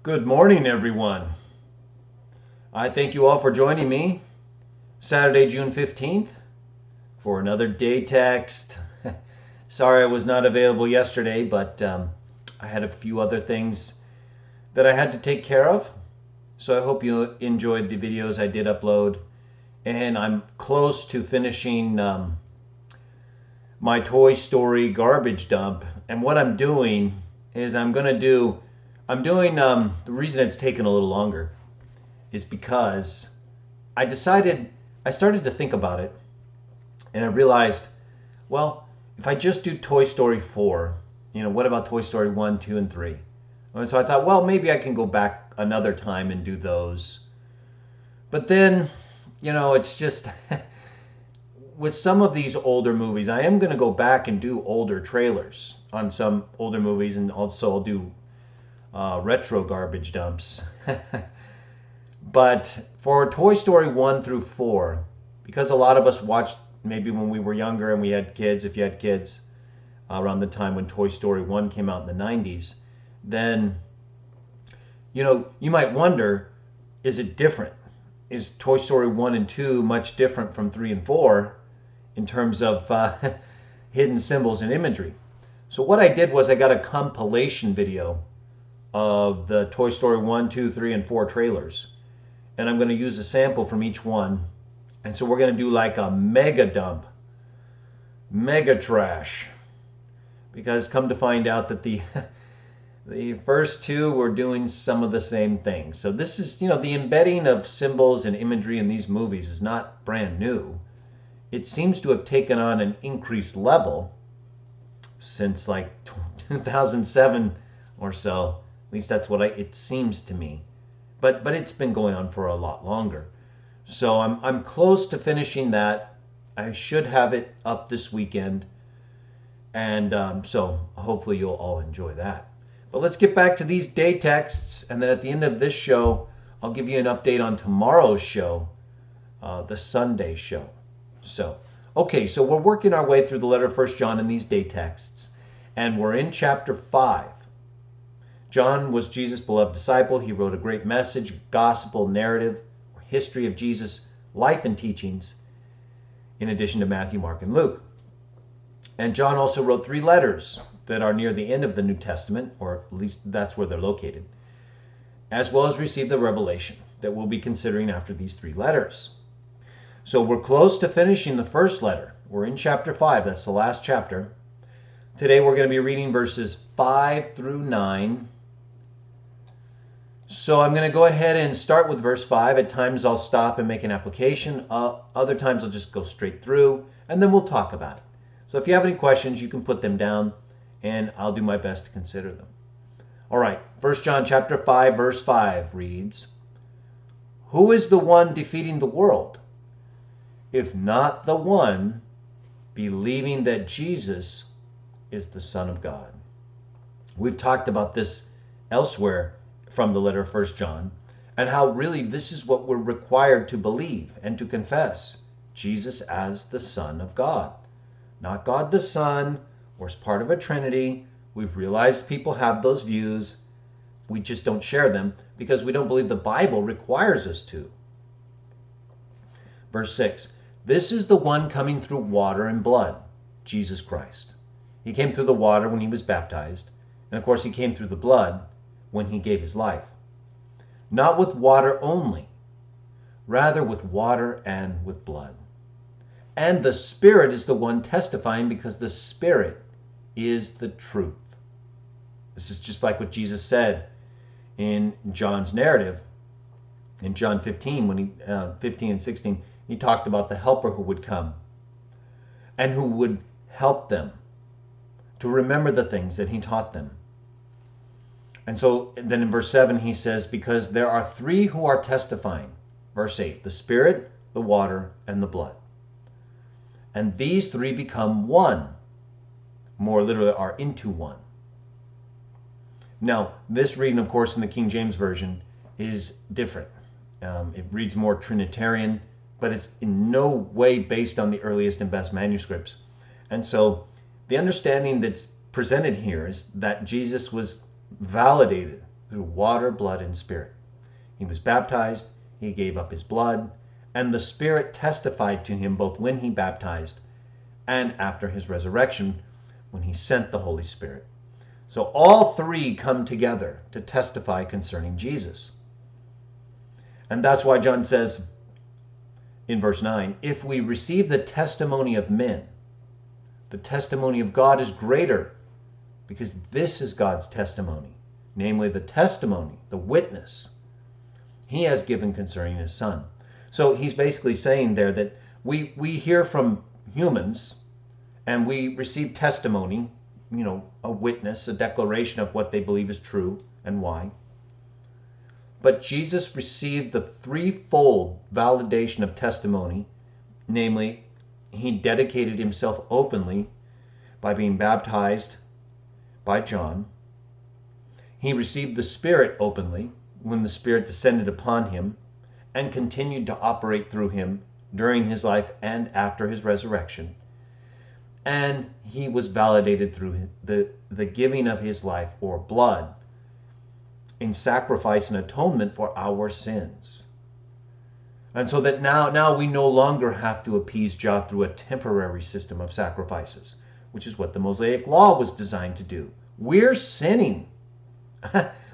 Good morning, everyone. I thank you all for joining me Saturday, June 15th for another day text. Sorry I was not available yesterday, but I had a few other things that I had to take care of. So I hope you enjoyed the videos I did upload. And I'm close to finishing my Toy Story garbage dump. And what I'm doing is the reason it's taken a little longer is because I started to think about it, and I realized, well, if I just do Toy Story 4, what about Toy Story 1, 2, and 3? And so I thought, well, maybe I can go back another time and do those. But then, it's just, with some of these older movies, I am going to go back and do older trailers on some older movies, and also I'll do retro garbage dumps. But for Toy Story 1 through 4, because a lot of us watched maybe when we were younger and we had kids, if you had kids, around the time when Toy Story 1 came out in the 90s, then, you might wonder, is it different? Is Toy Story 1 and 2 much different from 3 and 4 in terms of hidden symbols and imagery? So what I did was I got a compilation video of the Toy Story 1, 2, 3, and 4 trailers. And I'm going to use a sample from each one. And so we're going to do like a mega dump, mega trash. Because come to find out that the first two were doing some of the same things. So this is, the embedding of symbols and imagery in these movies is not brand new. It seems to have taken on an increased level since like 2007 or so. At least that's what it seems to me. But it's been going on for a lot longer. So I'm close to finishing that. I should have it up this weekend. And so hopefully you'll all enjoy that. But let's get back to these day texts. And then at the end of this show, I'll give you an update on tomorrow's show, the Sunday show. So we're working our way through the letter of 1 John in these day texts. And we're in chapter 5. John was Jesus' beloved disciple. He wrote a great message, gospel narrative, or history of Jesus' life and teachings, in addition to Matthew, Mark, and Luke. And John also wrote 3 letters that are near the end of the New Testament, or at least that's where they're located, as well as received the revelation that we'll be considering after these 3 letters. So we're close to finishing the first letter. We're in chapter 5. That's the last chapter. Today we're going to be reading verses 5 through 9. So I'm going to go ahead and start with verse 5. At times I'll stop and make an application. Other times I'll just go straight through, and then we'll talk about it. So if you have any questions, you can put them down, and I'll do my best to consider them. All right, 1 John chapter 5, verse 5 reads, "Who is the one defeating the world, if not the one believing that Jesus is the Son of God?" We've talked about this elsewhere from the letter of 1 John, and how really this is what we're required to believe and to confess: Jesus as the Son of God. Not God the Son, or as part of a Trinity. We've realized people have those views. We just don't share them because we don't believe the Bible requires us to. Verse 6, "This is the one coming through water and blood, Jesus Christ. He came through the water when he was baptized, and of course he came through the blood when he gave his life. Not with water only, rather with water and with blood. And the Spirit is the one testifying, because the Spirit is the truth." This is just like what Jesus said in John's narrative in John 15, when 15 and 16, he talked about the helper who would come and who would help them to remember the things that he taught them. And so then in verse 7 he says, "Because there are 3 who are testifying." Verse 8, "The Spirit, the water, and the blood. And these 3 become one." More literally, are into one. Now, this reading, of course, in the King James Version is different. It reads more Trinitarian, but it's in no way based on the earliest and best manuscripts. And so the understanding that's presented here is that Jesus was validated through water, blood, and spirit. He was baptized, he gave up his blood, and the Spirit testified to him both when he baptized and after his resurrection, when he sent the Holy Spirit. So all three come together to testify concerning Jesus. And that's why John says in verse 9, if we receive the testimony of men, the testimony of God is greater, because this is God's testimony, namely the testimony, the witness he has given concerning his Son. So he's basically saying there that we hear from humans and we receive testimony, a witness, a declaration of what they believe is true and why. But Jesus received the threefold validation of testimony, namely, he dedicated himself openly by being baptized by John. He received the Spirit openly when the Spirit descended upon him and continued to operate through him during his life and after his resurrection. And he was validated through the giving of his life or blood in sacrifice and atonement for our sins. And so that now we no longer have to appease Jah through a temporary system of sacrifices, which is what the Mosaic Law was designed to do. We're sinning.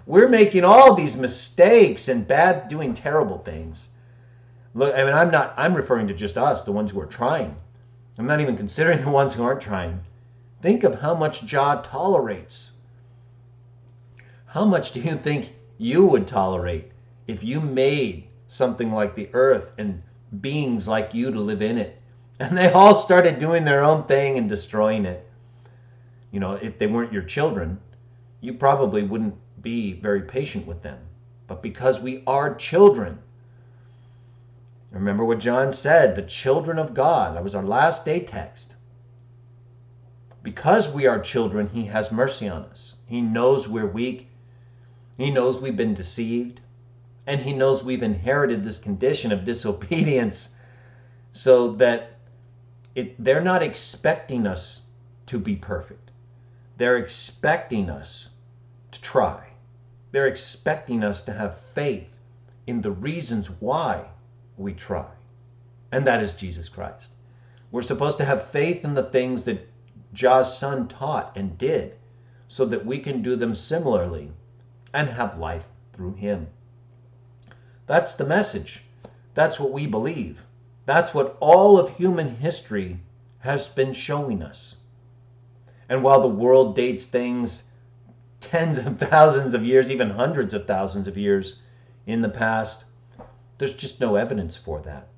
We're making all these mistakes and doing terrible things. Look, I'm referring to just us, the ones who are trying. I'm not even considering the ones who aren't trying. Think of how much Jah tolerates. How much do you think you would tolerate if you made something like the earth and beings like you to live in it, and they all started doing their own thing and destroying it? If they weren't your children, you probably wouldn't be very patient with them. But because we are children, remember what John said, the children of God. That was our last day text. Because we are children, he has mercy on us. He knows we're weak. He knows we've been deceived. And he knows we've inherited this condition of disobedience, so that they're not expecting us to be perfect. They're expecting us to try. They're expecting us to have faith in the reasons why we try. And that is Jesus Christ. We're supposed to have faith in the things that Jah's Son taught and did, so that we can do them similarly and have life through him. That's the message. That's what we believe. That's what all of human history has been showing us. And while the world dates things tens of thousands of years, even hundreds of thousands of years in the past, there's just no evidence for that.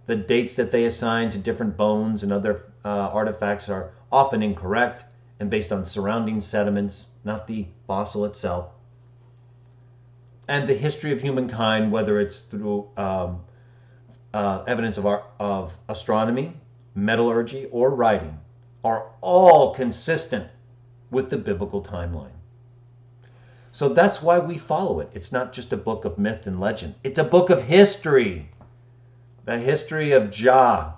The dates that they assign to different bones and other artifacts are often incorrect and based on surrounding sediments, not the fossil itself. And the history of humankind, whether it's through evidence of astronomy, metallurgy, or writing, are all consistent with the biblical timeline. So that's why we follow it. It's not just a book of myth and legend. It's a book of history. The history of Jah,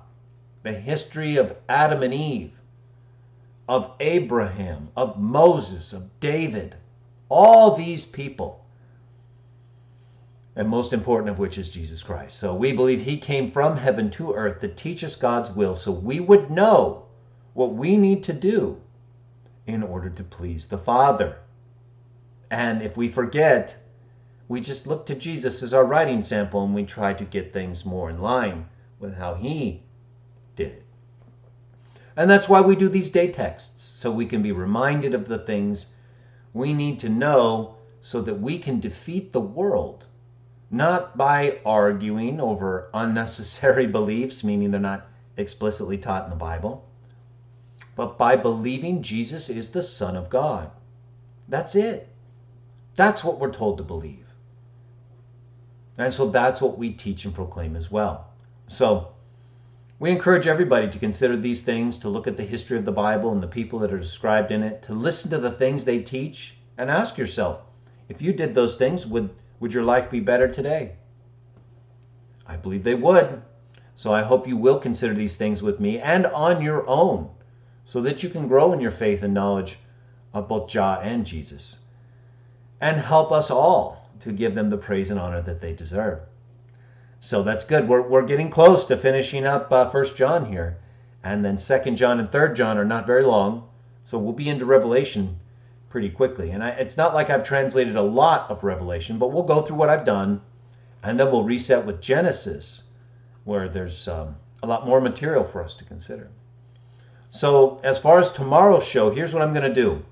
the history of Adam and Eve, of Abraham, of Moses, of David, all these people. And most important of which is Jesus Christ. So we believe he came from heaven to earth to teach us God's will, so we would know what we need to do in order to please the Father. And if we forget, we just look to Jesus as our writing sample and we try to get things more in line with how he did it. And that's why we do these day texts, so we can be reminded of the things we need to know so that we can defeat the world. Not by arguing over unnecessary beliefs, meaning they're not explicitly taught in the Bible, but by believing Jesus is the Son of God. That's it. That's what we're told to believe. And so that's what we teach and proclaim as well. So we encourage everybody to consider these things, to look at the history of the Bible and the people that are described in it, to listen to the things they teach, and ask yourself, if you did those things, would your life be better today? I believe they would. So I hope you will consider these things with me and on your own, so that you can grow in your faith and knowledge of both Jah and Jesus. and help us all to give them the praise and honor that they deserve. So that's good. We're getting close to finishing up 1 John here. And then 2 John and 3 John are not very long. So we'll be into Revelation pretty quickly. And it's not like I've translated a lot of Revelation, but we'll go through what I've done. And then we'll reset with Genesis, where there's a lot more material for us to consider. So as far as tomorrow's show, here's what I'm going to do.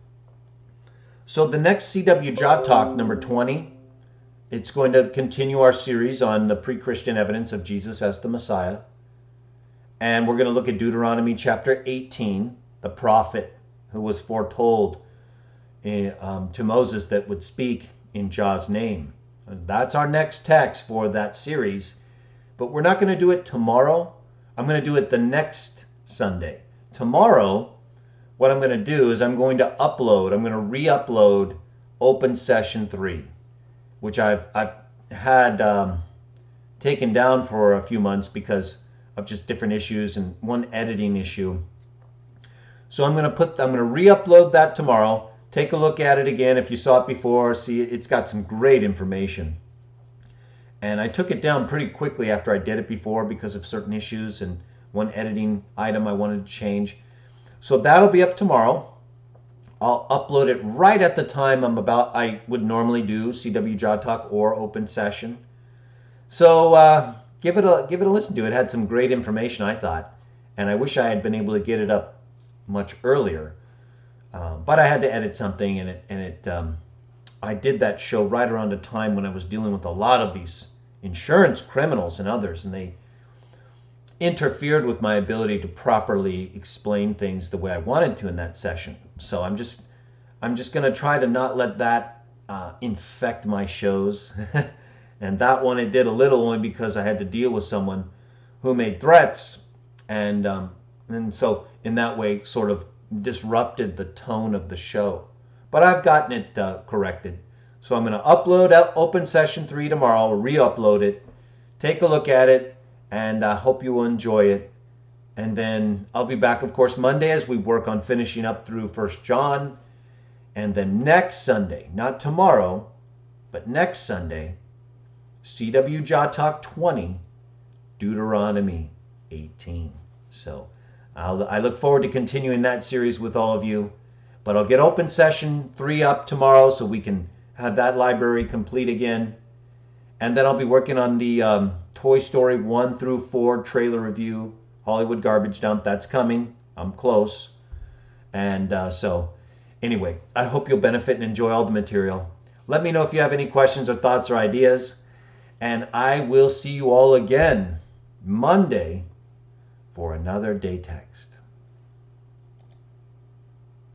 So the next CW Jot Talk, number 20, it's going to continue our series on the pre-Christian evidence of Jesus as the Messiah. And we're going to look at Deuteronomy chapter 18, the prophet who was foretold to Moses that would speak in Jah's name. And that's our next text for that series. But we're not going to do it tomorrow. I'm going to do it the next Sunday. Tomorrow, what I'm going to do is I'm going to re-upload Open Session 3. Which I've had taken down for a few months because of just different issues and one editing issue. So I'm going to re-upload that tomorrow. Take a look at it again if you saw it before. See, it's got some great information. And I took it down pretty quickly after I did it before because of certain issues and one editing item I wanted to change. So that'll be up tomorrow. I'll upload it right at the time I would normally do CW Jot Talk or Open Session. So give it a listen to. It had some great information, I thought, and I wish I had been able to get it up much earlier. But I had to edit something, and I did that show right around a time when I was dealing with a lot of these insurance criminals and others, and they interfered with my ability to properly explain things the way I wanted to in that session. So I'm just going to try to not let that infect my shows. And that one it did a little, only because I had to deal with someone who made threats, and so in that way sort of disrupted the tone of the show. But I've gotten it corrected. So I'm going to upload Open Session 3 tomorrow, re-upload it, take a look at it, and I hope you will enjoy it. And then I'll be back, of course, Monday as we work on finishing up through 1 John. And then next Sunday, not tomorrow, but next Sunday, CW Jot Talk 20, Deuteronomy 18. So I look forward to continuing that series with all of you. But I'll get Open Session 3 up tomorrow so we can have that library complete again. And then I'll be working on the Toy Story 1 through 4 trailer review, Hollywood Garbage Dump. That's coming. I'm close. And so anyway, I hope you'll benefit and enjoy all the material. Let me know if you have any questions or thoughts or ideas. And I will see you all again Monday for another day text.